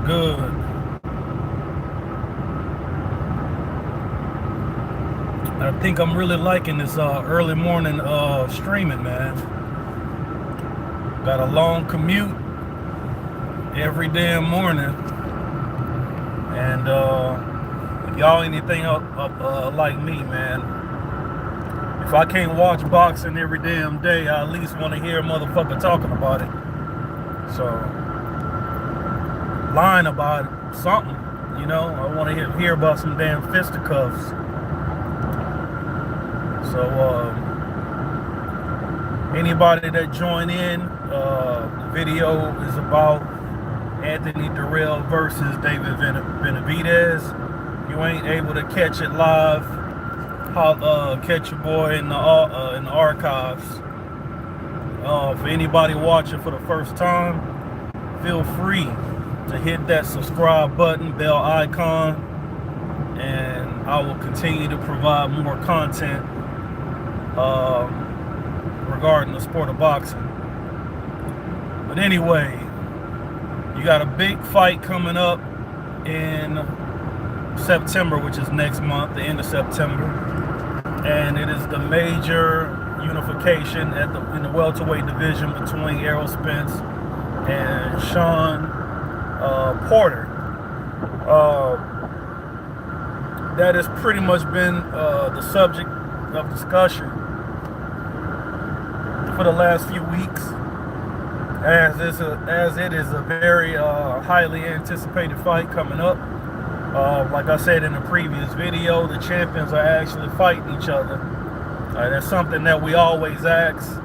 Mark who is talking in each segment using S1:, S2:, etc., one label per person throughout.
S1: good. I think I'm really liking this early morning streaming, man. Got a long commute every damn morning, and if y'all anything up like me, man, if I can't watch boxing every damn day, I at least want to hear a motherfucker talking about it. So, lying about it, something, you know. I want to hear about some damn fisticuffs. So, anybody that join in, the video is about Anthony Dirrell versus David Benavidez. You ain't able to catch it live. Catch your boy in the archives. For anybody watching for the first time, feel free to hit that subscribe button, bell icon, and I will continue to provide more content regarding the sport of boxing. But anyway, you got a big fight coming up in September, which is next month, the end of September, and it is the major unification in the welterweight division between Errol Spence and Sean Porter. That has pretty much been the subject of discussion for the last few weeks, as it is a very highly anticipated fight coming up. Like I said in the previous video, the champions are actually fighting each other. That's something that we always ask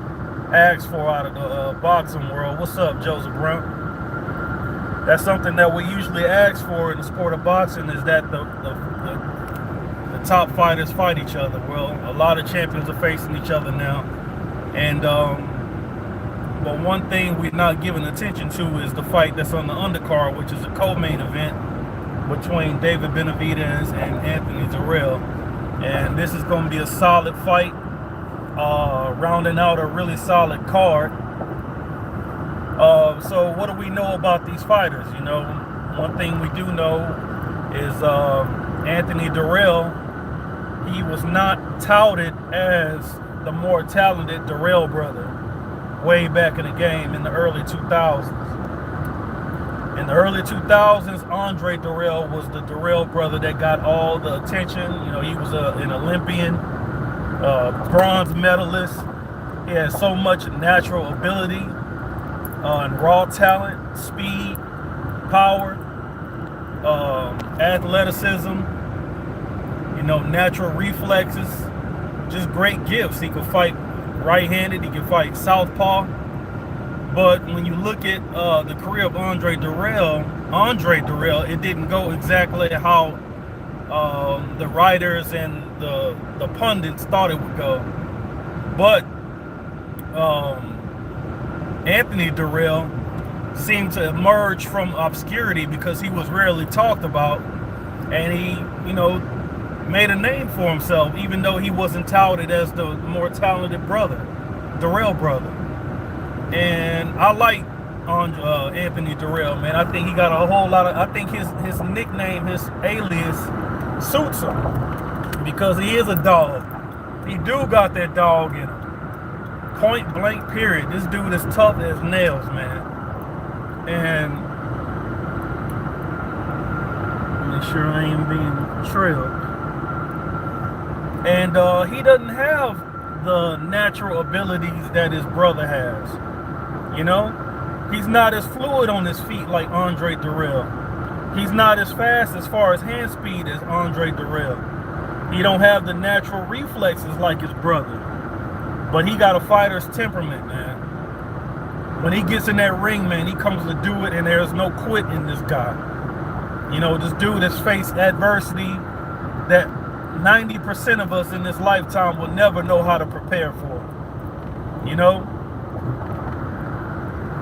S1: for out of the boxing world. What's up, Joseph Brown? That's something that we usually ask for in the sport of boxing, is that the top fighters fight each other. Well, a lot of champions are facing each other now, and but one thing we're not giving attention to is the fight that's on the undercard, which is a co-main event between David Benavidez and Anthony Dirrell. And this is going to be a solid fight, rounding out a really solid card. So what do we know about these fighters? You know, one thing we do know is Anthony Dirrell, he was not touted as the more talented Dirrell brother way back in the game in the early 2000s. In the early 2000s, Andre Dirrell was the Dirrell brother that got all the attention. You know, he was an Olympian, bronze medalist. He had so much natural ability and raw talent, speed, power, athleticism, you know, natural reflexes, just great gifts. He could fight right-handed, he could fight southpaw. But when you look at the career of Andre Dirrell, it didn't go exactly how the writers and the pundits thought it would go. But Anthony Dirrell seemed to emerge from obscurity because he was rarely talked about, and he, you know, made a name for himself, even though he wasn't touted as the more talented brother, Dirrell brother. And I like Anthony Dirrell, man. I think he got a whole lot of, I think his nickname, his alias suits him, because he is a dog. He do got that dog in him. Point blank period. This dude is tough as nails, man. And make sure I ain't being trailed. And he doesn't have the natural abilities that his brother has. You know, he's not as fluid on his feet like Andre Dirrell. He's not as fast as far as hand speed as Andre Dirrell. He don't have the natural reflexes like his brother. But he got a fighter's temperament, man. When he gets in that ring, man, he comes to do it, and there's no quit in this guy. You know, this dude has faced adversity that 90% of us in this lifetime will never know how to prepare for. You know?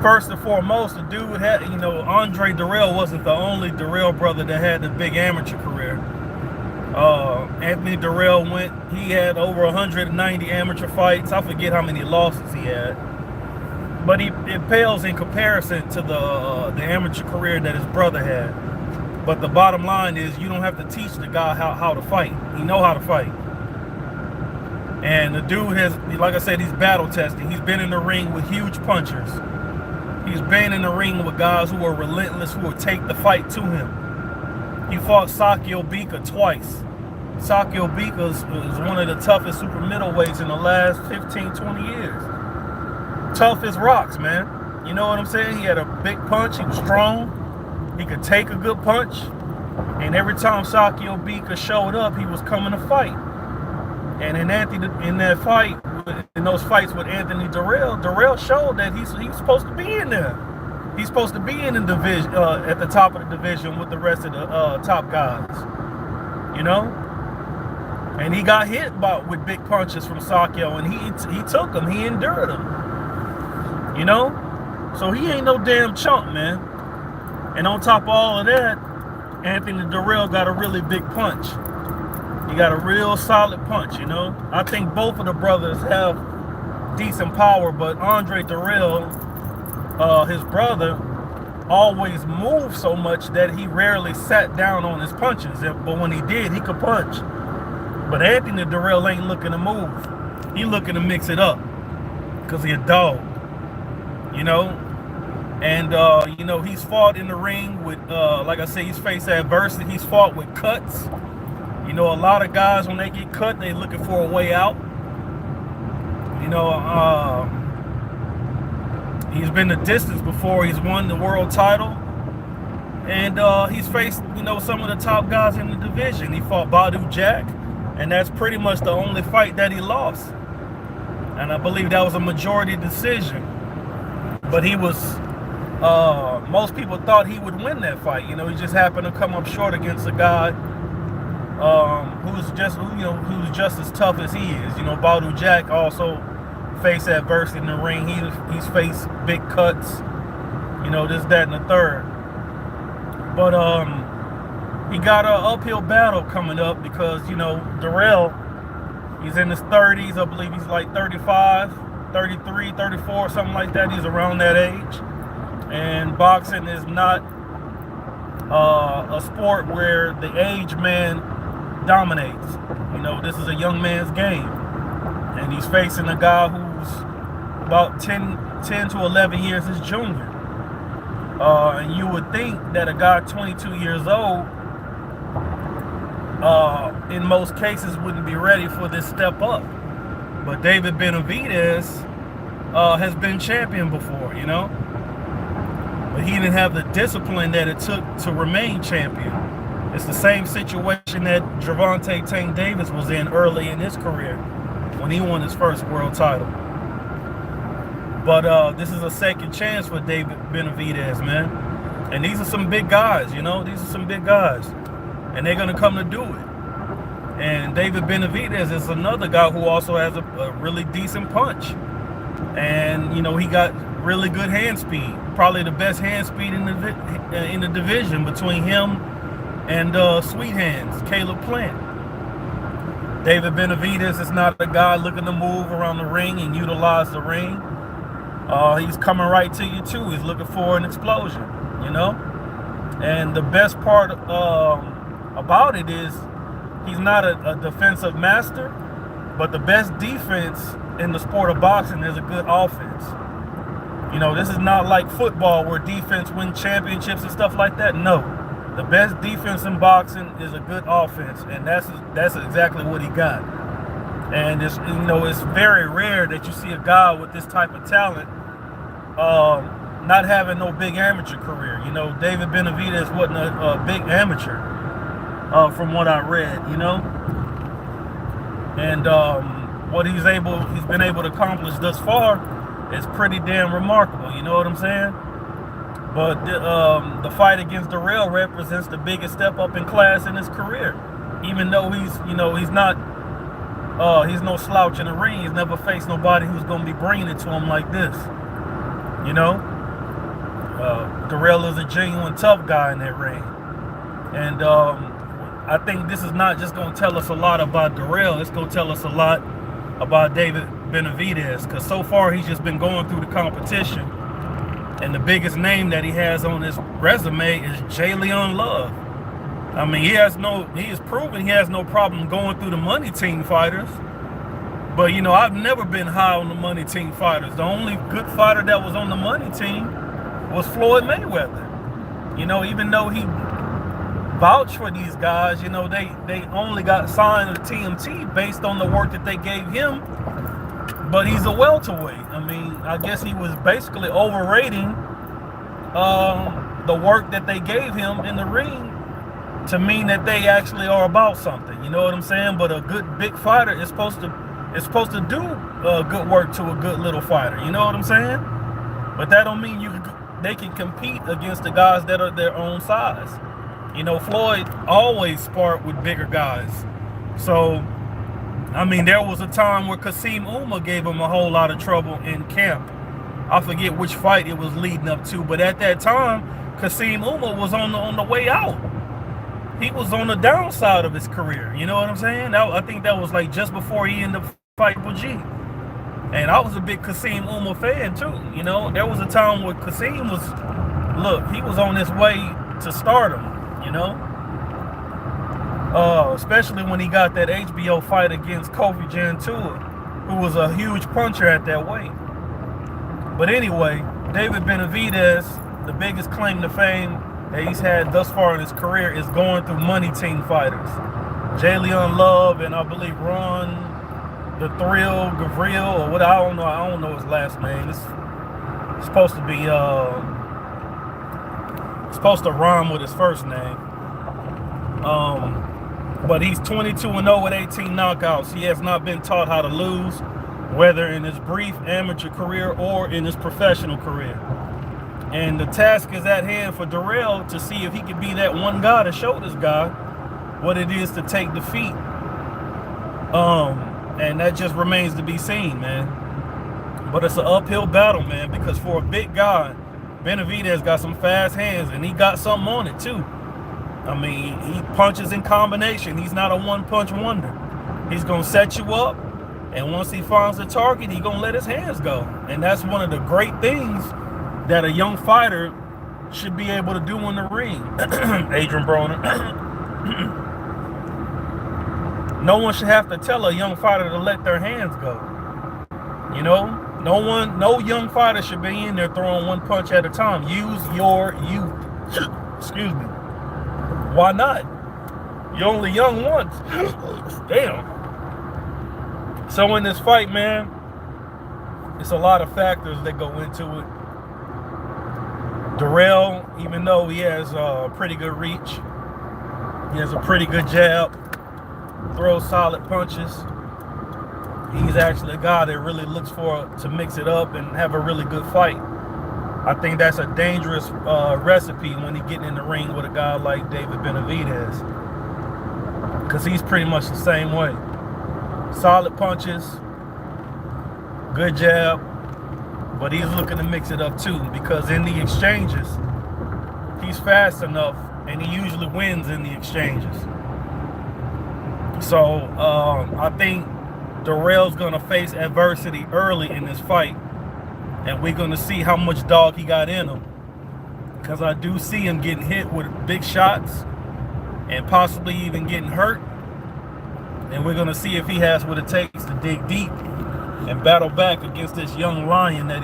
S1: First and foremost, the dude had, you know, Andre Dirrell wasn't the only Dirrell brother that had a big amateur career. Anthony Dirrell he had over 190 amateur fights. I forget how many losses he had. but it pales in comparison to the amateur career that his brother had. But the bottom line is, you don't have to teach the guy how to fight. He know how to fight. And the dude has, like I said, he's battle tested. He's been in the ring with huge punchers. He's been in the ring with guys who are relentless, who will take the fight to him. He fought Sakio Bika twice. Sakio Bika is one of the toughest super middleweights in the last 15, 20 years. Tough as rocks, man. You know what I'm saying? He had a big punch. He was strong. He could take a good punch. And every time Sakio Bika showed up, he was coming to fight. And in those fights with Anthony Dirrell showed that he's supposed to be in there. He's supposed to be in the division, at the top of the division with the rest of the top guys. You know? And he got hit with big punches from Sakio, and he took them. He endured them. You know? So he ain't no damn chump, man. And on top of all of that, Anthony Dirrell got a really big punch. He got a real solid punch, you know? I think both of the brothers have decent power, but Andre Dirrell, his brother, always moved so much that he rarely sat down on his punches. But when he did, he could punch. But Anthony Dirrell ain't looking to move. He looking to mix it up because he a dog, you know? And, you know, he's fought in the ring with, like I said, he's faced adversity. He's fought with cuts. You know, a lot of guys, when they get cut, they looking for a way out. You know, he's been the distance before. He's won the world title. And he's faced, you know, some of the top guys in the division. He fought Badu Jack, and that's pretty much the only fight that he lost. And I believe that was a majority decision. But he was, most people thought he would win that fight. You know, he just happened to come up short against a guy who's just as tough as he is. You know, Badu Jack also faced adversity in the ring. He's faced big cuts, you know, this, that, and the third. But he got an uphill battle coming up because, you know, Dirrell, he's in his 30s. I believe he's like 35, 33, 34, something like that. He's around that age. And boxing is not a sport where the age man dominates. You know, this is a young man's game. And he's facing a guy who's about 10 to 11 years his junior. And you would think that a guy 22 years old, in most cases, wouldn't be ready for this step up. But David Benavidez has been champion before, you know? But he didn't have the discipline that it took to remain champion. It's the same situation that Gervonta Tank Davis was in early in his career when he won his first world title. But this is a second chance for David Benavidez, man. And these are some big guys, you know? These are some big guys. And they're going to come to do it. And David Benavidez is another guy who also has a really decent punch. And, you know, he got really good hand speed. Probably the best hand speed in the division between him and Sweet Hands, Caleb Plant. David Benavidez is not a guy looking to move around the ring and utilize the ring. He's coming right to you too. He's looking for an explosion, you know? And the best part about it is he's not a defensive master, but the best defense in the sport of boxing is a good offense. You know, this is not like football where defense wins championships and stuff like that. No. The best defense in boxing is a good offense, and that's exactly what he got. And it's, you know, it's very rare that you see a guy with this type of talent not having no big amateur career. You know, David Benavidez wasn't a big amateur from what I read, you know. And what he's been able to accomplish thus far is pretty damn remarkable, you know what I'm saying? But the fight against Dirrell represents the biggest step up in class in his career. Even though he's no slouch in the ring. He's never faced nobody who's going to be bringing it to him like this. You know? Dirrell is a genuine tough guy in that ring. And I think this is not just going to tell us a lot about Dirrell. It's going to tell us a lot about David Benavidez, because so far he's just been going through the competition, and the biggest name that he has on his resume is Jalen Love. I mean, he has proven he has no problem going through the money team fighters. But, you know, I've never been high on the money team fighters. The only good fighter that was on the money team was Floyd Mayweather. You know, even though he vouched for these guys, you know, they only got signed to TMT based on the work that they gave him. But he's a welterweight. I mean, I guess he was basically overrating the work that they gave him in the ring to mean that they actually are about something. You know what I'm saying? But a good big fighter is supposed to do good work to a good little fighter. You know what I'm saying? But that don't mean they can compete against the guys that are their own size. You know, Floyd always sparred with bigger guys. So, I mean, there was a time where Kasim Uma gave him a whole lot of trouble in camp. I forget which fight it was leading up to, but at that time, Kasim Uma was on the way out. He was on the downside of his career. You know what I'm saying? I think that was like just before he ended up fighting with G. And I was a big Kasim Uma fan too. You know, there was a time where Kasim he was on his way to stardom, you know? Especially when he got that HBO fight against Kofi Jantua, who was a huge puncher at that weight. But anyway, David Benavidez, the biggest claim to fame that he's had thus far in his career is going through money team fighters. Jalen Love and I believe Ron the Thrill Gavril, or what, I don't know his last name. It's supposed to be supposed to rhyme with his first name. But he's 22-0 with 18 knockouts. He has not been taught how to lose, whether in his brief amateur career or in his professional career. And the task is at hand for Dirrell to see if he can be that one guy to show this guy what it is to take defeat. And that just remains to be seen, man. But it's an uphill battle, man, because for a big guy, Benavidez got some fast hands, and he got something on it, too. I mean, he punches in combination. He's not a one-punch wonder. He's going to set you up, and once he finds the target, he's going to let his hands go. And that's one of the great things that a young fighter should be able to do in the ring. Adrian Broner. No one should have to tell a young fighter to let their hands go. You know, no young fighter should be in there throwing one punch at a time. Use your youth. Excuse me. Why not? You're only young once. Damn. So in this fight, man, it's a lot of factors that go into it. Dirrell, even though he has pretty good reach, he has a pretty good jab, throws solid punches. He's actually a guy that really looks to mix it up and have a really good fight. I think that's a dangerous recipe when he's getting in the ring with a guy like David Benavidez, because he's pretty much the same way. Solid punches, good jab, but he's looking to mix it up too, because in the exchanges, he's fast enough, and he usually wins in the exchanges. So I think Dirrell's going to face adversity early in this fight, and we're going to see how much dog he got in him, because I do see him getting hit with big shots and possibly even getting hurt, and we're going to see if he has what it takes to dig deep and battle back against this young lion that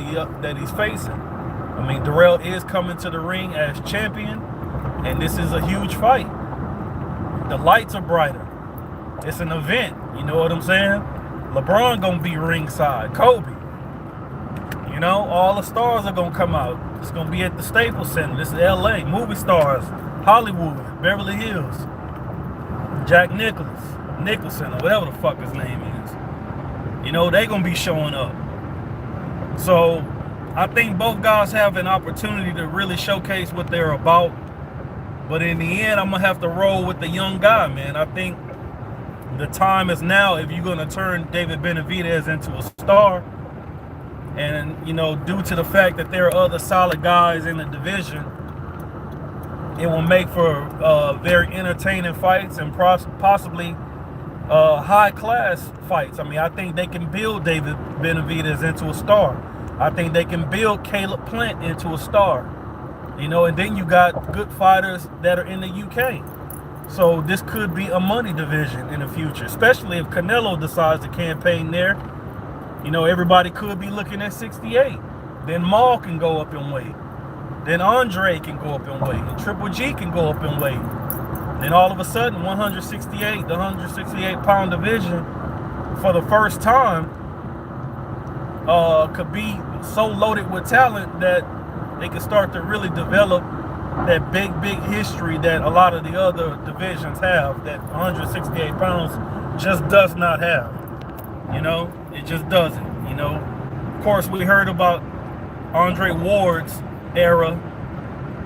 S1: he's facing. I mean, Dirrell is coming to the ring as champion, and this is a huge fight. The lights are brighter. It's an event, you know what I'm saying? LeBron gonna be ringside, Kobe. You know, all the stars are gonna come out. It's gonna be at the Staples Center. This is LA, movie stars, Hollywood, Beverly Hills, Jack Nicholson, or whatever the fuck his name is. You know, they gonna be showing up. So I think both guys have an opportunity to really showcase what they're about. But in the end, I'm gonna have to roll with the young guy, man. I think the time is now if you're going to turn David Benavidez into a star. And, you know, due to the fact that there are other solid guys in the division, it will make for very entertaining fights and possibly high-class fights. I mean, I think they can build David Benavidez into a star. I think they can build Caleb Plant into a star. You know, and then you got good fighters that are in the UK. So this could be a money division in the future, especially if Canelo decides to campaign there. You know, everybody could be looking at 68. Then Maul can go up in weight. Then Andre can go up in weight. And Triple G can go up in weight. Then all of a sudden, 168, the 168-pound division, for the first time, could be so loaded with talent that they can start to really develop that big history that a lot of the other divisions have, that 168 pounds just does not have. You know, it just doesn't. You know, of course, we heard about Andre Ward's era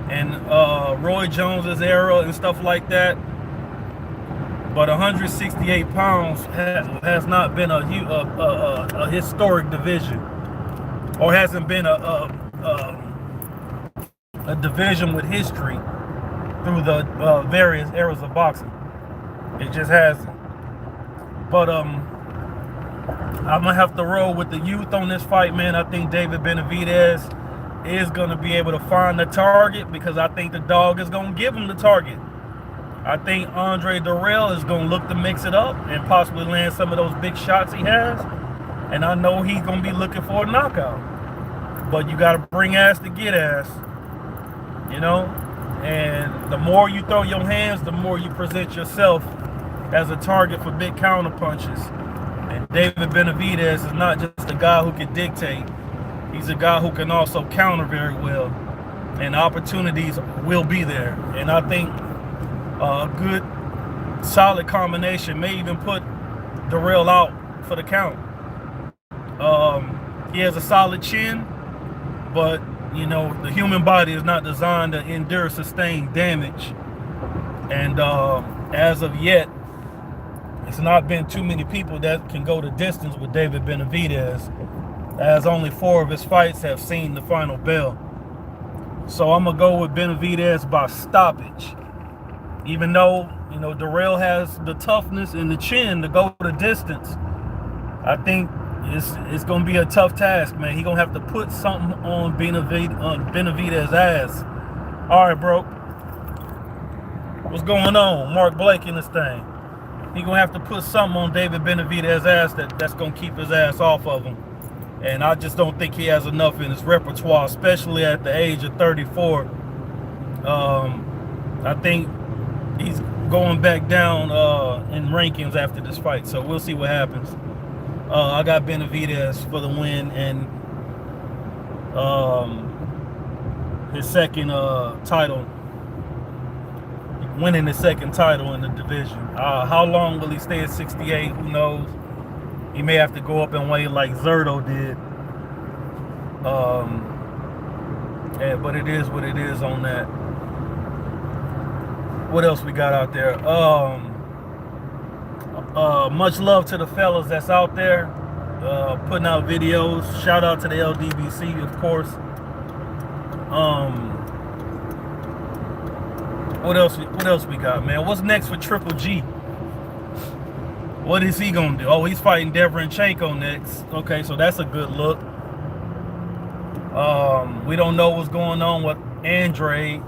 S1: and Roy Jones's era and stuff like that, but 168 pounds has not been a historic division, or hasn't been a division with history through the various eras of boxing. It just hasn't. But I'm gonna have to roll with the youth on this fight, man. I think David Benavidez is gonna be able to find the target, because I think the dog is gonna give him the target. I think Andre Dirrell is gonna look to mix it up and possibly land some of those big shots he has. And I know he's gonna be looking for a knockout. But you gotta bring ass to get ass. You know, and the more you throw your hands, the more you present yourself as a target for big counter punches. And David Benavidez is not just a guy who can dictate. He's a guy who can also counter very well. And opportunities will be there. And I think a good, solid combination may even put Dirrell out for the count. He has a solid chin, but you know, the human body is not designed to endure sustained damage. And as of yet, it's not been too many people that can go the distance with David Benavidez, as only 4 of his fights have seen the final bell. So I'm going to go with Benavidez by stoppage. Even though, you know, Dirrell has the toughness and the chin to go the distance, I think it's going to be a tough task, man. He's going to have to put something on Benavidez's ass. All right, bro. What's going on? Mark Blake in this thing. He's going to have to put something on David Benavidez's ass that's going to keep his ass off of him. And I just don't think he has enough in his repertoire, especially at the age of 34. I think he's going back down in rankings after this fight. So we'll see what happens. I got Benavidez for the win, and his second title, winning his second title in the division. How long will he stay at 68? Who knows? He may have to go up and weigh like Zerto did. Yeah, but it is what it is on that. What else we got out there? Much love to the fellas that's out there putting out videos. Shout out to the LDBC, of course. What else we got, man? What's next for Triple G? What is he gonna do? Oh, he's fighting Deverenchenko next. Okay, so that's a good look. We don't know what's going on with Andre.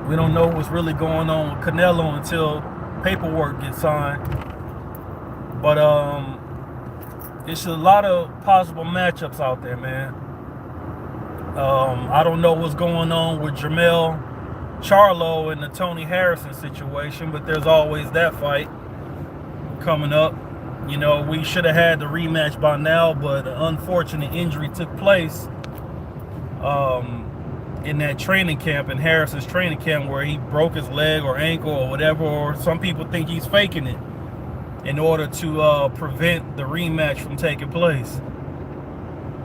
S1: We don't know what's really going on with Canelo until paperwork gets signed. But it's a lot of possible matchups out there, man. I don't know what's going on with Jermell Charlo and the Tony Harrison situation, but there's always that fight coming up. You know, we should have had the rematch by now, but an unfortunate injury took place in that training camp, in Harrison's training camp, where he broke his leg or ankle or whatever, or some people think he's faking it in order to prevent the rematch from taking place.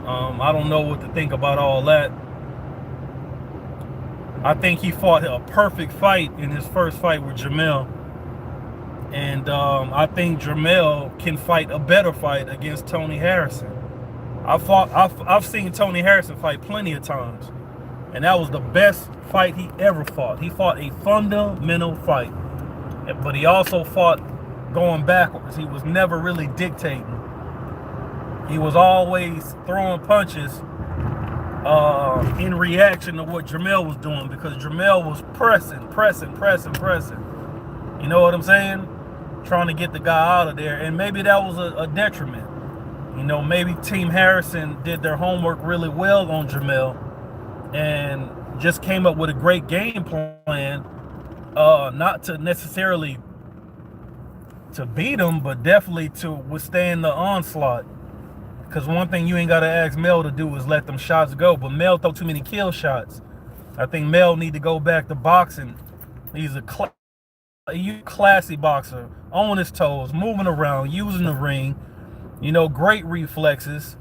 S1: I don't know what to think about all that. I think he fought a perfect fight in his first fight with Jermell. And I think Jermell can fight a better fight against Tony Harrison. I've seen Tony Harrison fight plenty of times, and that was the best fight he ever fought. He fought a fundamental fight. but he also fought going backwards. He was never really dictating. He was always throwing punches in reaction to what Dirrell was doing, because Dirrell was pressing. You know what I'm saying? Trying to get the guy out of there, and maybe that was a detriment. You know, maybe Team Harrison did their homework really well on Dirrell and just came up with a great game plan, not to necessarily to beat him, but definitely to withstand the onslaught. Because one thing you ain't got to ask Mel to do is let them shots go. But Mel throw too many kill shots. I think Mel need to go back to boxing. He's a classy boxer, on his toes, moving around, using the ring. You know, great reflexes.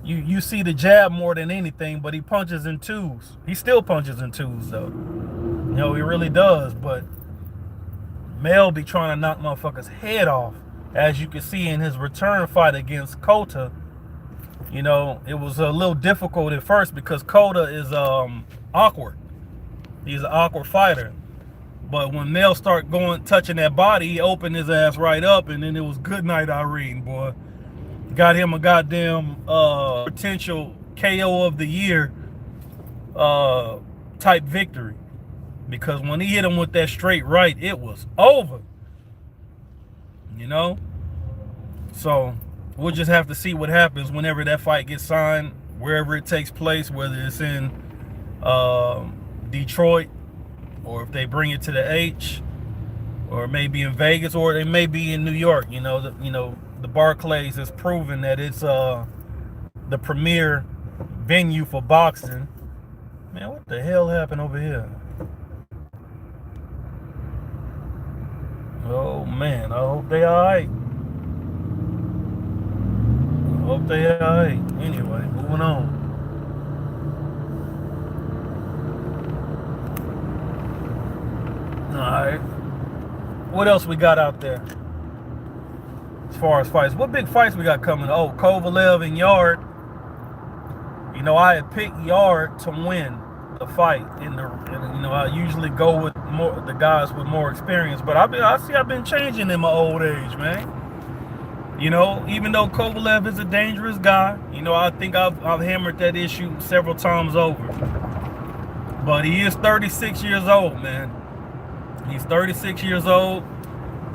S1: You see the jab more than anything, but he punches in twos. He still punches in twos, though. You know, he really does. But Mel be trying to knock motherfuckers' head off. As you can see in his return fight against Kota, you know, it was a little difficult at first because Kota is awkward. He's an awkward fighter. But when Mel started touching that body, he opened his ass right up, and then it was good night, Irene, boy. Got him a goddamn potential KO of the year type victory. Because when he hit him with that straight right, it was over. You know? So we'll just have to see what happens whenever that fight gets signed, wherever it takes place, whether it's in Detroit, or if they bring it to the H, or maybe in Vegas, or they may be in New York. You know, the Barclays has proven that it's the premier venue for boxing. Man, what the hell happened over here? Oh man, I hope they alright. Hope they alright. Anyway, moving on. Alright. What else we got out there? As far as fights. What big fights we got coming? Oh, Kovalev and Yarde. You know, I had picked Yarde to win the fight you know, I usually go with the guys with more experience, but I've been changing in my old age, man. You know, even though Kovalev is a dangerous guy, you know, I think I've hammered that issue several times over. But he is 36 years old, man. He's 36 years old.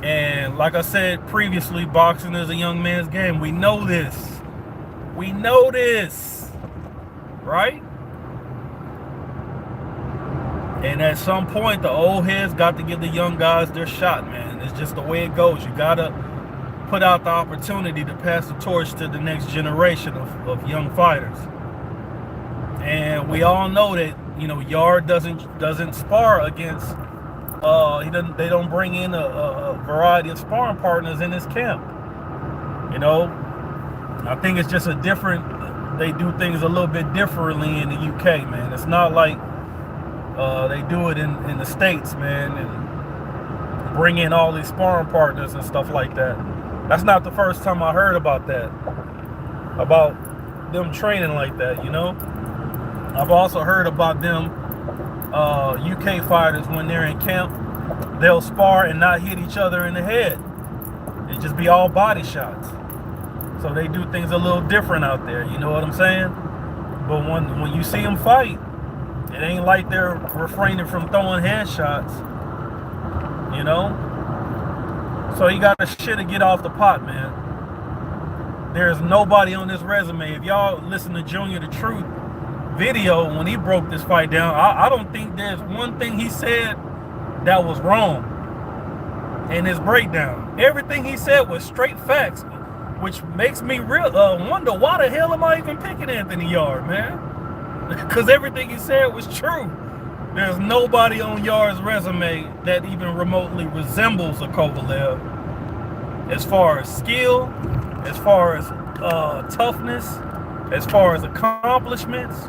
S1: And like I said previously, boxing is a young man's game. We know this. We know this. Right? And at some point, the old heads got to give the young guys their shot, man. It's just the way it goes. You got to put out the opportunity to pass the torch to the next generation of young fighters. And we all know that, you know, Yarde doesn't spar against, they don't bring in a variety of sparring partners in his camp. You know, I think it's just they do things a little bit differently in the UK, man. It's not like they do it in the States, man, and bring in all these sparring partners and stuff like that. That's not the first time I heard about that, about them training like that, you know? I've also heard about them UK fighters, when they're in camp, they'll spar and not hit each other in the head. It just be all body shots. So they do things a little different out there, you know what I'm saying? But when you see them fight, it ain't like they're refraining from throwing headshots, you know? So you got to shit to get off the pot, man. There's nobody on this resume. If y'all listen to Junior the Truth video when he broke this fight down, I don't think there's one thing he said that was wrong in his breakdown. Everything he said was straight facts, which makes me wonder why the hell am I even picking Anthony Yarde, man? Because everything he said was true. There's nobody on Yarde's resume that even remotely resembles a Kovalev as far as skill, as far as toughness, as far as accomplishments,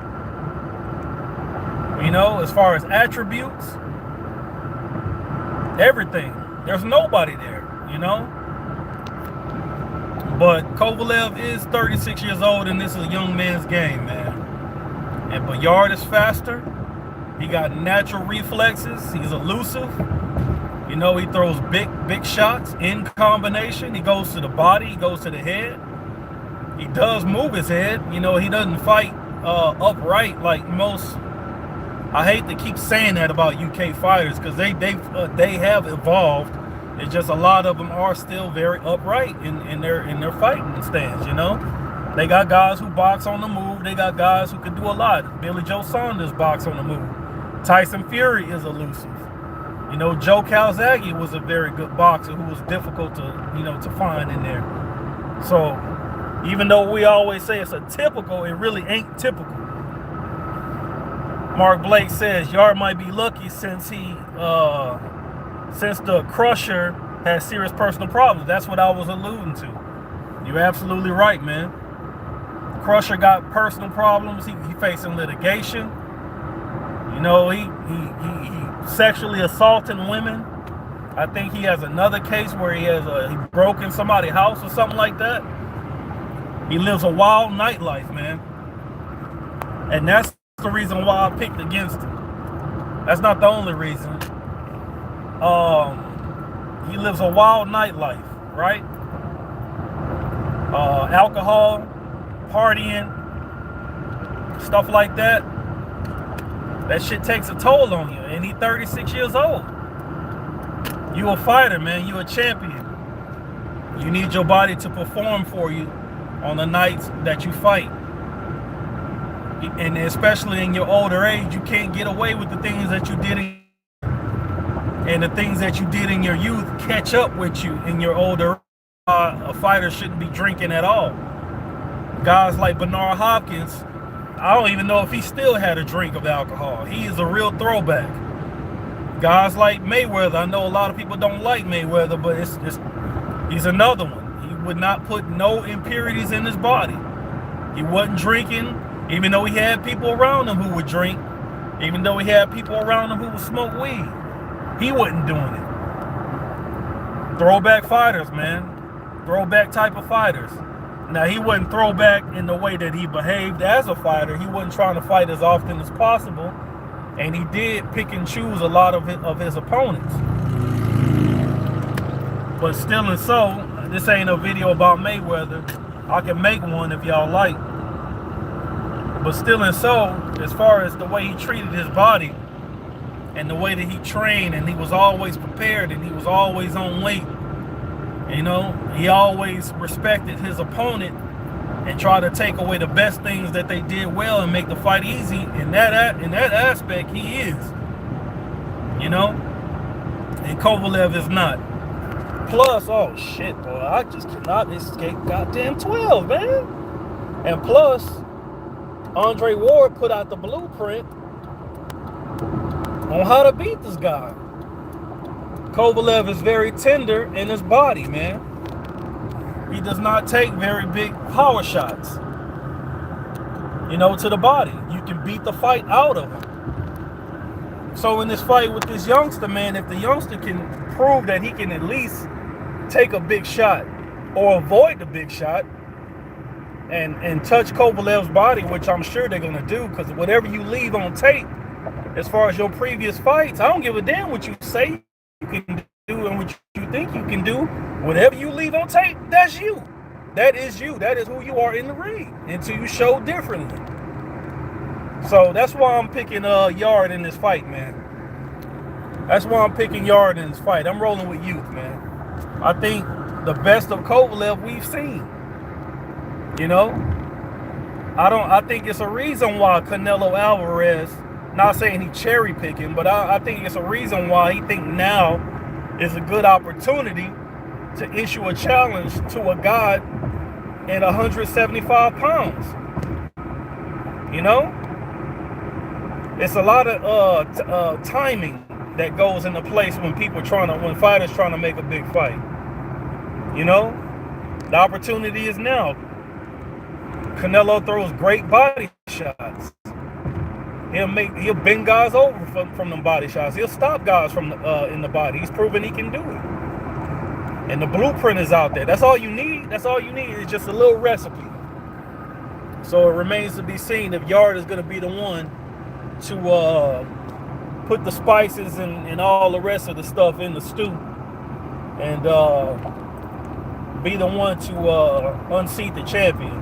S1: you know, as far as attributes, everything. There's nobody there, you know. But Kovalev is 36 years old, and this is a young man's game, man. But Yarde is faster. He got natural reflexes. He's elusive. You know, he throws big shots in combination. He goes to the body, he goes to the head. He does move his head. You know, he doesn't fight upright like most. I hate to keep saying that about UK fighters because they have evolved. It's just a lot of them are still very upright in their fighting stance. You know, they got guys who box on the move. They got guys who can do a lot. Billy Joe Saunders box on the move. Tyson Fury is elusive. You know, Joe Calzaghe was a very good boxer who was difficult to find in there. So even though we always say it's a typical, it really ain't typical. Mark Blake says Yarde might be lucky since the Crusher has serious personal problems. That's what I was alluding to. You're absolutely right, man. Crusher got personal problems. He facing litigation. You know, he sexually assaulting women. I think he has another case where he broke in somebody's house or something like that. He lives a wild nightlife, man. And that's the reason why I picked against him. That's not the only reason. He lives a wild nightlife, right? Alcohol, partying, stuff like that. That shit takes a toll on you. And he's 36 years old. You a fighter, man. You a champion. You need your body to perform for you on the nights that you fight. And especially in your older age, you can't get away with the things that you did and the things that you did in your youth catch up with you in your older age. A fighter shouldn't be drinking at all. Guys like Bernard Hopkins, I don't even know if he still had a drink of alcohol. He is a real throwback. Guys like Mayweather, I know a lot of people don't like Mayweather, but he's another one. He would not put no impurities in his body. He wasn't drinking, even though he had people around him who would drink, even though he had people around him who would smoke weed. He wasn't doing it. Throwback fighters, man. Throwback type of fighters. Now, he wasn't throwback in the way that he behaved as a fighter. He wasn't trying to fight as often as possible. And he did pick and choose a lot of his opponents. But still and so, this ain't a video about Mayweather. I can make one if y'all like. But still and so, as far as the way he treated his body and the way that he trained, and he was always prepared and he was always on weight. You know, he always respected his opponent and tried to take away the best things that they did well and make the fight easy. In that aspect, he is. You know? And Kovalev is not. Plus, oh shit, boy, I just cannot escape goddamn 12, man. And plus, Andre Ward put out the blueprint on how to beat this guy. Kovalev is very tender in his body, man. He does not take very big power shots, you know, to the body. You can beat the fight out of him. So in this fight with this youngster, man, if the youngster can prove that he can at least take a big shot or avoid the big shot and touch Kovalev's body, which I'm sure they're going to do, because whatever you leave on tape, as far as your previous fights, I don't give a damn what you say you can do and what you think you can do. Whatever you leave on tape, that's you. That is you. That is who you are in the ring until you show differently. So that's why I'm picking Yarde in this fight, man. That's why I'm picking Yarde in this fight. I'm rolling with youth, man. I think the best of Kovalev we've seen. You know? I think it's a reason why Canelo Alvarez, not saying he cherry picking, but I think it's a reason why he think now is a good opportunity to issue a challenge to a guy at 175 pounds. You know? It's a lot of timing that goes into place when fighters trying to make a big fight. You know? The opportunity is now. Canelo throws great body shots. He'll bend guys over from them body shots. He'll stop guys from in the body. He's proven he can do it. And the blueprint is out there. That's all you need. That's all you need is just a little recipe. So it remains to be seen if Yarde is going to be the one put the spices and all the rest of the stuff in the stew, and be the one to unseat the champion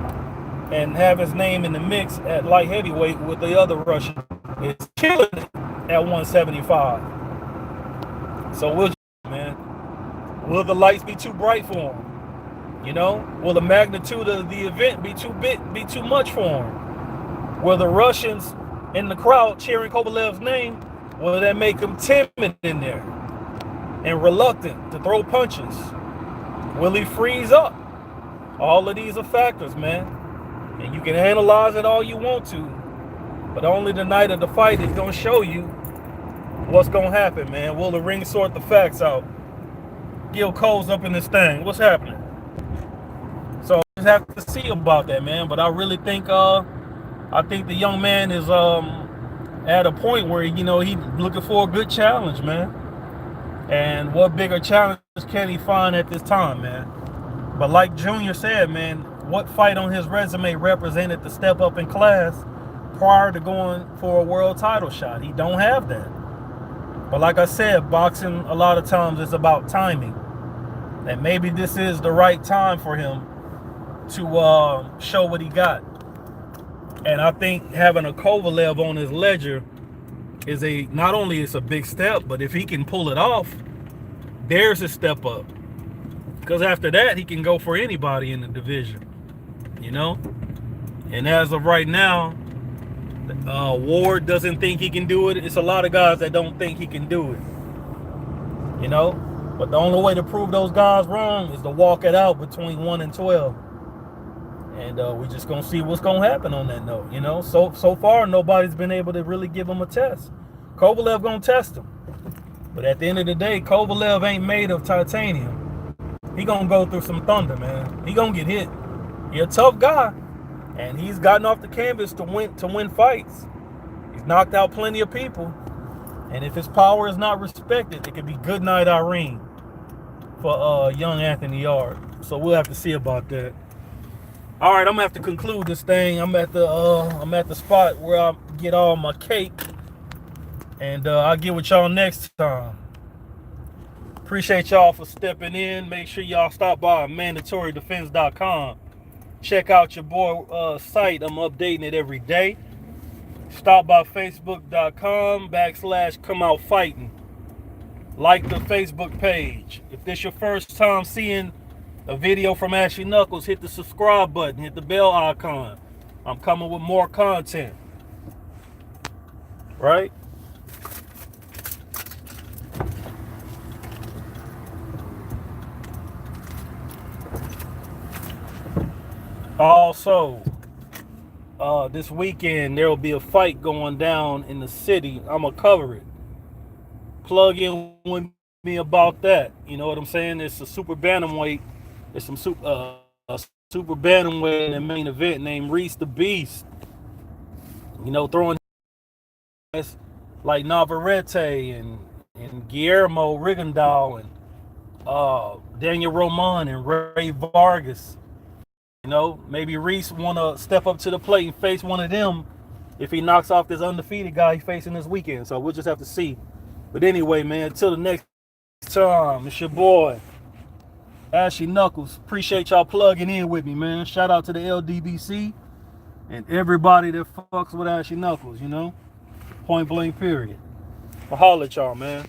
S1: and have his name in the mix at light heavyweight with the other Russian. It's killing it at 175. So will the lights be too bright for him? You know, will the magnitude of the event be too much for him? Will the Russians in the crowd cheering Kovalev's name, will that make him timid in there and reluctant to throw punches? Will he freeze up? All of these are factors, man. And you can analyze it all you want to, but only the night of the fight is going to show you what's going to happen, man. Will the ring sort the facts out? Gil Cole's up in this thing. What's happening? So I just have to see about that, man. But I really think the young man is at a point where, you know, he's looking for a good challenge, man. And what bigger challenge can he find at this time, man? But like Junior said, man, what fight on his resume represented the step up in class prior to going for a world title shot? He don't have that. But like I said, boxing a lot of times is about timing. And maybe this is the right time for him to show what he got. And I think having a Kovalev on his ledger is not only it's a big step, but if he can pull it off, there's a step up. Because after that, he can go for anybody in the division, you know? And as of right now, Ward doesn't think he can do it. It's a lot of guys that don't think he can do it, you know? But the only way to prove those guys wrong is to walk it out between 1 and 12. And we're just going to see what's going to happen on that note, you know? So far, nobody's been able to really give him a test. Kovalev going to test him. But at the end of the day, Kovalev ain't made of titanium. He going to go through some thunder, man. He going to get hit. He a tough guy. And he's gotten off the canvas to win fights. He's knocked out plenty of people. And if his power is not respected, it could be good night Irene for young Anthony Yarde. So we'll have to see about that. All right, I'm gonna have to conclude this thing. I'm at the spot where I get all my cake, and I'll get with y'all next time. Appreciate y'all for stepping in. Make sure y'all stop by mandatorydefense.com. Check out your boy site. I'm updating it every day. Stop by facebook.com/comeoutfighting. Like the Facebook page. If this your first time seeing a video from Ashy Knuckles, hit the subscribe button, hit the bell icon. I'm coming with more content. Right? Also, this weekend there will be a fight going down in the city. I'm gonna cover it. Plug in with me about that. You know what I'm saying? It's a super bantamweight. There's some super bantamweight in the main event named Reese the Beast. You know, throwing like Navarrete and Guillermo Rigondeaux and Daniel Roman and Ray Vargas. You know, maybe Reese want to step up to the plate and face one of them if he knocks off this undefeated guy he's facing this weekend. So we'll just have to see. But anyway, man, until the next time, it's your boy, Ashy Knuckles. Appreciate y'all plugging in with me, man. Shout out to the LDBC and everybody that fucks with Ashy Knuckles, you know? Point blank, period. I'll holler at y'all, man.